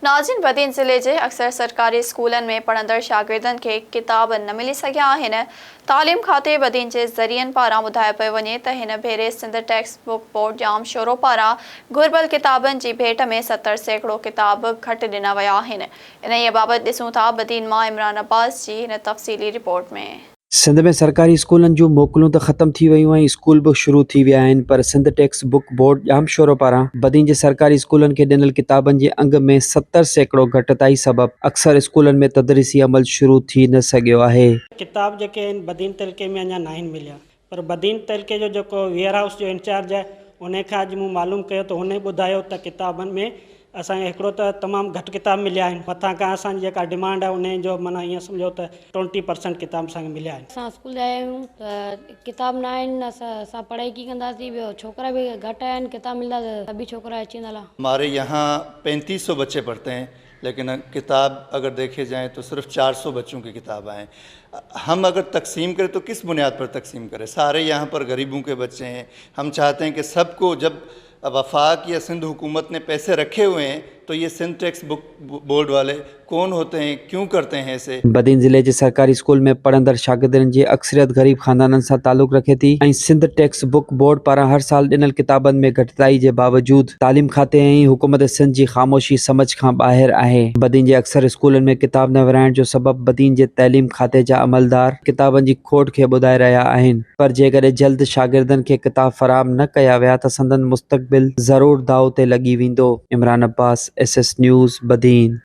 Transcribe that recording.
नाज़रीन, बदीन ज़िले के अक्सर सरकारी स्कूलन में पढ़ंदड़ शागिर्दनि के किताब न मिली सघिया आहिनि। तालीम खाते बदीन के ज़रियनि पारां ॿुधायो पियो वञे त हिन भेरे सिंध टेक्स्ट बुक बोर्ड जाम शोरो पारां घुर्बल किताबनि जी भेट में 70% किताब घटि ॾिना विया आहिनि। इन्हीअ बाबति ॾिसूं था बदीन मां इमरान अब्बास जी हिन तफ़सीली रिपोर्ट में। सिंध में सरकारी स्कूलन जूं मोकलूं त ख़त्म थी वयूं ऐं स्कूल बि शुरू थी विया आहिनि, पर सिंध टेक्स्ट बुक बोर्ड जाम शोरो पारां बदीन जे सरकारी स्कूलन खे ॾिनल किताबनि जे अंग में 70% घटिताई सबबि अक्सर स्कूलन में तदरीसी अमल शुरू थी न सघियो आहे। किताब जेके आहिनि बदीन तइलके में अञा न आहिनि मिलिया, पर बदीन तइलके जो जेको वेयर हाउस जो इंचार्ज आहे उन खां अॼु मूं मालूम कयो त हुन ॿुधायो त किताबनि में असांखे हिकिड़ो त तमामु घटि किताब मिलिया आहिनि, मथां खां असांजी जेका डिमांड आहे उन जो माना ईअं सम्झो त 20% किताब असांखे मिलिया आहिनि। असां स्कूल आया आहियूं त किताब न आहिनि, असां पढ़ाई कीअं कंदासीं, ॿियो छोकिरा बि घटि आहिनि, किताब मिलंदा त सभी छोकिरा अची वेंदा। हमारे यहाँ 3500 बच्चे पढ़ते हैं, लेकिन किताब अगर देखे जाएँ तो सिर्फ 400 बच्चों की किताब आएँ। हम अगर तकसीम करें तो किस बुनियाद पर तकसीम करें? सारे यहाँ पर गरीबों के बच्चे हैं। हम चाहते हैं कि सबको, जब वफाक या सिंध हुकूमत ने पैसे रखे हुए हैं तो ये सिंध टेक्स्ट बुक बोर्ड वाले कौन होते हैं, क्यों करते हैं ऐसे? बदीन ज़िले जे सरकारी स्कूल में पढ़ंदड़ शागिर्दनि जी अक्सरियत गरीब ख़ानदाननि सां तालुक़ रखे थी ऐं सिंध टेक्स्ट बुक बोर्ड पारां हर साल ॾिनल किताबनि में घटिताई जे बावजूद तालीम खाते ऐं हुकूमत सिंध जी ख़ामोशी समझ खां ॿाहिरि आहे। बदीन जे अक्सर स्कूलनि में किताब न विराइण जो सबबु बदीन जे तइलीम खाते जा अमलदार किताबनि जी खोट खे ॿुधाए रहिया आहिनि, पर जेकॾहिं जल्द शागिर्दनि खे किताब फराहम न कया विया त संदन मुस्तक़बिल ज़रूर दाव ते लॻी वेंदो। Imran Abbas, SS news, Badin.